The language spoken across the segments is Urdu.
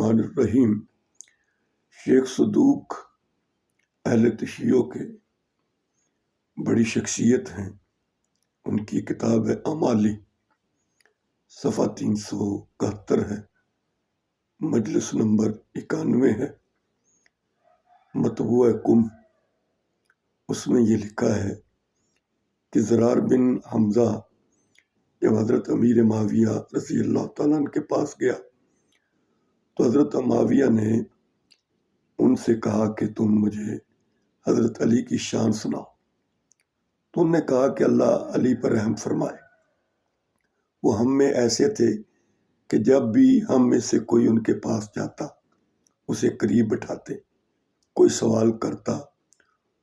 الرحمن الرحیم۔ شیخ صدوق اہل تشیع کے بڑی شخصیت ہیں۔ ان کی کتاب ہے اعمالی، صفحہ 371 ہے، مجلس نمبر 91 ہے، مطبوع کم۔ اس میں یہ لکھا ہے کہ زرار بن حمزہ جب حضرت امیر معاویہ رضی اللہ تعالیٰ عنہ کے پاس گیا تو حضرت معاویہ نے ان سے کہا کہ تم مجھے حضرت علی کی شان سناؤ۔ تو انہوں نے کہا کہ اللہ علی پر رحم فرمائے، وہ ہم میں ایسے تھے کہ جب بھی ہم میں سے کوئی ان کے پاس جاتا اسے قریب بٹھاتے، کوئی سوال کرتا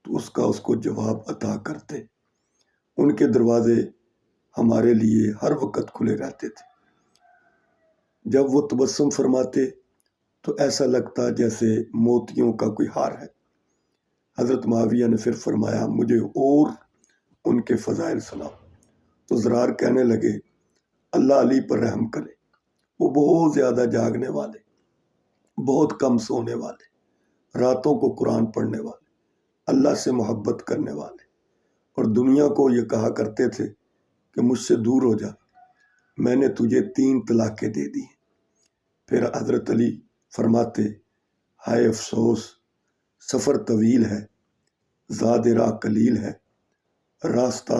تو اس کو جواب عطا کرتے۔ ان کے دروازے ہمارے لیے ہر وقت کھلے رہتے تھے۔ جب وہ تبسم فرماتے تو ایسا لگتا جیسے موتیوں کا کوئی ہار ہے۔ حضرت معاویہ نے پھر فرمایا مجھے اور ان کے فضائل سناؤ۔ تو زرار کہنے لگے اللہ علی پر رحم کرے، وہ بہت زیادہ جاگنے والے، بہت کم سونے والے، راتوں کو قرآن پڑھنے والے، اللہ سے محبت کرنے والے، اور دنیا کو یہ کہا کرتے تھے کہ مجھ سے دور ہو جا، میں نے تجھے 3 طلاقیں دے دی۔ پھر حضرت علی فرماتے ہائے افسوس، سفر طویل ہے، زاد راہ قلیل ہے، راستہ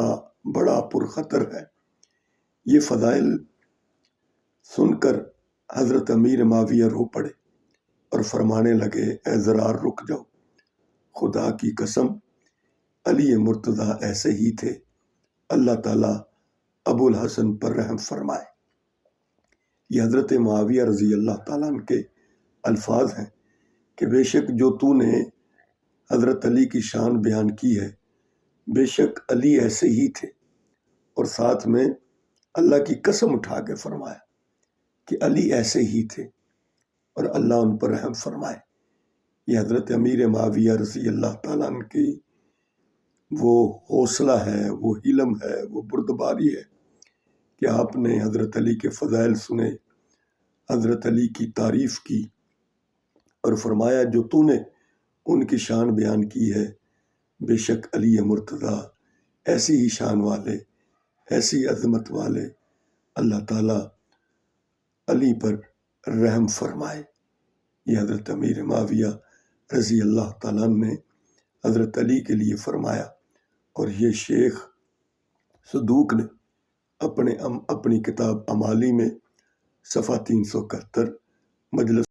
بڑا پرخطر ہے۔ یہ فضائل سن کر حضرت امیر معاویہ رو پڑے اور فرمانے لگے اے زرار رک جاؤ، خدا کی قسم علی مرتضیٰ ایسے ہی تھے، اللہ تعالیٰ ابو الحسن پر رحم فرمائے۔ یہ حضرت معاویہ رضی اللہ تعالیٰ عنہ کے الفاظ ہیں کہ بے شک جو تو نے حضرت علی کی شان بیان کی ہے، بے شک علی ایسے ہی تھے، اور ساتھ میں اللہ کی قسم اٹھا کے فرمایا کہ علی ایسے ہی تھے اور اللہ ان پر رحم فرمائے۔ یہ حضرت امیر معاویہ رضی اللہ تعالیٰ عنہ کی وہ حوصلہ ہے، وہ حلم ہے، وہ بردباری ہے کہ آپ نے حضرت علی کے فضائل سنے، حضرت علی کی تعریف کی اور فرمایا جو تو نے ان کی شان بیان کی ہے، بے شک علی مرتضیٰ ایسی ہی شان والے، ایسی عظمت والے، اللہ تعالیٰ علی پر رحم فرمائے۔ یہ حضرت امیر معاویہ رضی اللہ تعالیٰ عنہ نے حضرت علی کے لیے فرمایا، اور یہ شیخ صدوق نے اپنی کتاب اعمالی میں صفحہ 371 مجلس